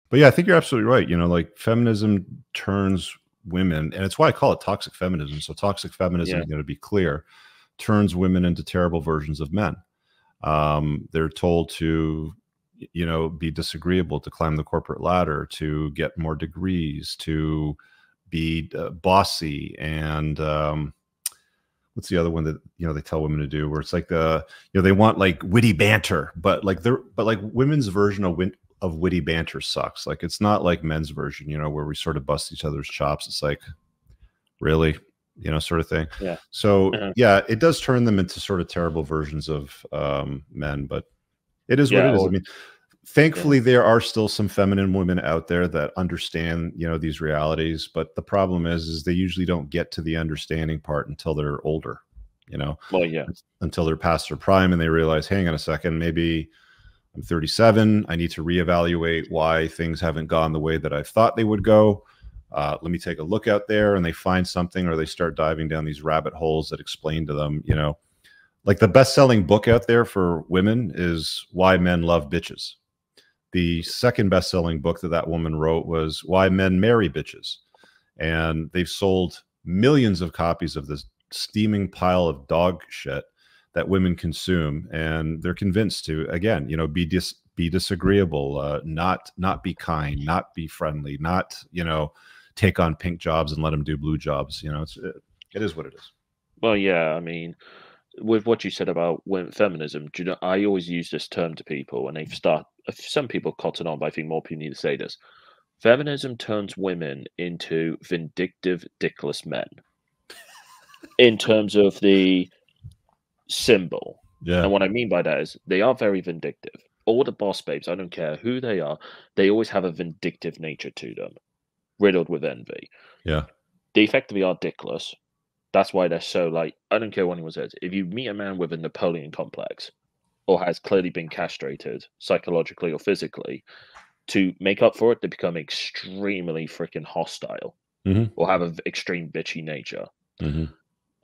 But yeah, I think you're absolutely right. You know, like feminism turns women, and it's why I call it toxic feminism. So toxic feminism, Yeah. you know, to be clear, turns women into terrible versions of men. They're told to, you know, be disagreeable, to climb the corporate ladder, to get more degrees, to be bossy, and what's the other one that, you know, they tell women to do, where it's like you know, they want like witty banter, but like women's version of witty banter sucks. Like it's not like men's version, you know, where we sort of bust each other's chops. It's like, really, you know, sort of thing. Yeah. So Uh-huh. yeah, it does turn them into sort of terrible versions of men, but it is what Yeah. it is. I Or mean, yeah. thankfully there are still some feminine women out there that understand, you know, these realities, but the problem is they usually don't get to the understanding part until they're older, you know, Well, yeah. until they're past their prime and they realize, hang on a second, maybe I'm 37, I need to reevaluate why things haven't gone the way that I thought they would go. Let me take a look out there, and they find something, or they start diving down these rabbit holes that explain to them, you know, like the best-selling book out there for women is Why Men Love Bitches. The second best-selling book that woman wrote was Why Men Marry Bitches. And they've sold millions of copies of this steaming pile of dog shit that women consume. And they're convinced to, again, you know, be disagreeable, not be kind, not be friendly, not, you know, take on pink jobs and let them do blue jobs. You know, it is what it is. Well, yeah. I mean, with what you said about feminism, do you know, I always use this term to people, and some people cotton on, but I think more people need to say this. Feminism turns women into vindictive, dickless men in terms of the symbol. Yeah. And what I mean by that is they are very vindictive. All the boss babes, I don't care who they are, they always have a vindictive nature to them, riddled with envy. Yeah. They effectively are dickless. That's why they're so like, I don't care what anyone says. If you meet a man with a Napoleon complex or has clearly been castrated psychologically or physically, to make up for it, they become extremely freaking hostile Mm-hmm. or have an extreme bitchy nature. Mm-hmm.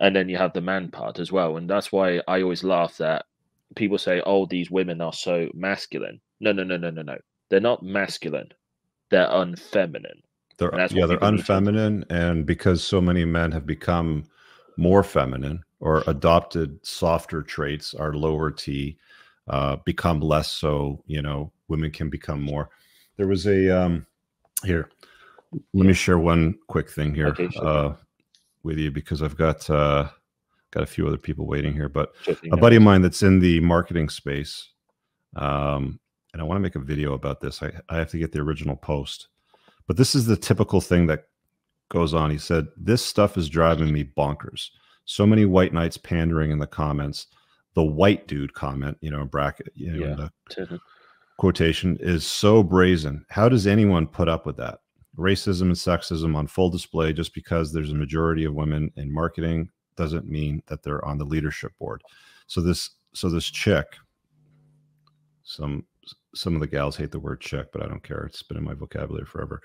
And then you have the man part as well. And that's why I always laugh that people say, oh, these women are so masculine. No, no, no, no, no, no. They're not masculine. They're unfeminine. And that's what They're people need to understand. unfeminine, and because so many men have become more feminine or adopted softer traits, our lower T, become less so. You know, women can become more. There was a here. Let me Yeah. share one quick thing here Okay, sure. with you, because I've got a few other people waiting here. But Sure thing, a no buddy of worries. mine that's in the marketing space, and I want to make a video about this. I have to get the original post. But this is the typical thing that goes on. He said, "This stuff is driving me bonkers. So many white knights pandering in the comments. The white dude comment, you know, bracket, you know, in Yeah. the quotation, is so brazen. How does anyone put up with that? Racism and sexism on full display. Just because there's a majority of women in marketing doesn't mean that they're on the leadership board." So this chick, some of the gals hate the word chick, but I don't care. It's been in my vocabulary forever.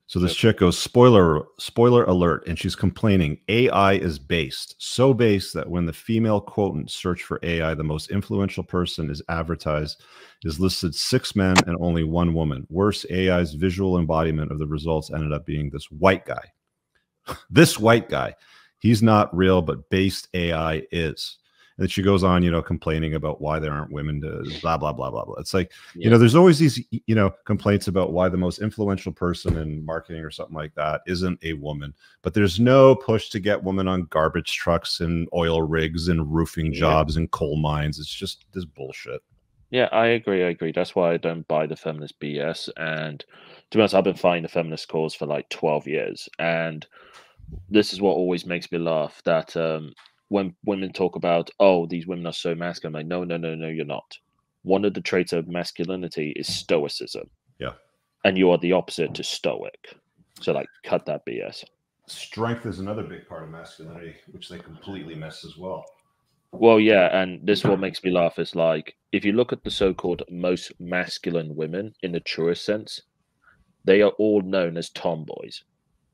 So this Sure. chick goes, spoiler alert, and she's complaining AI is based, so based that when the female quotient search for AI, the most influential person is advertised, is listed 6 men and only 1 woman. Worse, AI's visual embodiment of the results ended up being this white guy. This white guy. He's not real, but based AI is. And then she goes on, you know, complaining about why there aren't women to blah, blah, blah, blah, blah. It's like, you Yeah. know, there's always these, you know, complaints about why the most influential person in marketing or something like that isn't a woman. But there's no push to get women on garbage trucks and oil rigs and roofing Yep. jobs and coal mines. It's just this bullshit. Yeah, I agree. I agree. That's why I don't buy the feminist BS. And to be honest, I've been fighting the feminist cause for like 12 years. And this is what always makes me laugh that when women talk about, oh, these women are so masculine, I'm like, no, no, no, no, you're not. One of the traits of masculinity is stoicism. Yeah. And you are the opposite to stoic. So, like, cut that BS. Strength is another big part of masculinity, which they completely miss as well. Well, yeah, and this is what makes me laugh is like, if you look at the so called most masculine women in the truest sense, they are all known as tomboys.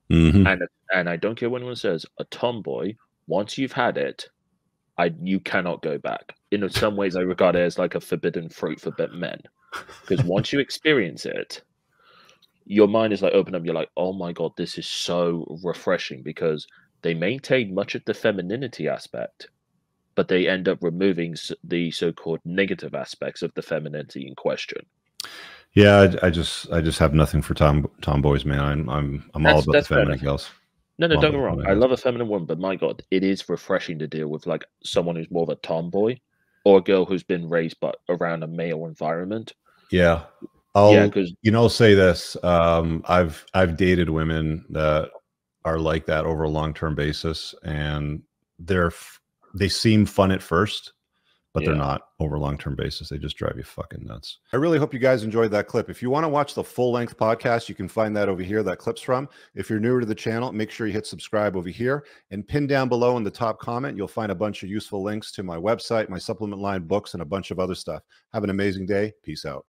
Mm-hmm. And I don't care what anyone says, a tomboy, once you've had it, you cannot go back. In some ways, I regard it as like a forbidden fruit for men, because once you experience it, your mind is like open up. You're like, oh my god, this is so refreshing because they maintain much of the femininity aspect, but they end up removing the so-called negative aspects of the femininity in question. Yeah, I just have nothing for tomboys, man. I'm all about the That's fair feminine enough. girls. No, no, I'm all don't about get the me wrong. feminine I girls. love a feminine woman, but my god, it is refreshing to deal with like someone who's more of a tomboy or a girl who's been raised but around a male environment. Yeah. Yeah, I'll, because say this. I've dated women that are like that over a long-term basis, and they seem fun at first, but they're yeah. not over a long-term basis. They just drive you fucking nuts. I really hope you guys enjoyed that clip. If you want to watch the full-length podcast, you can find that over here, that clip's from. If you're newer to the channel, make sure you hit subscribe over here, and pin down below in the top comment, you'll find a bunch of useful links to my website, my supplement line, books, and a bunch of other stuff. Have an amazing day. Peace out.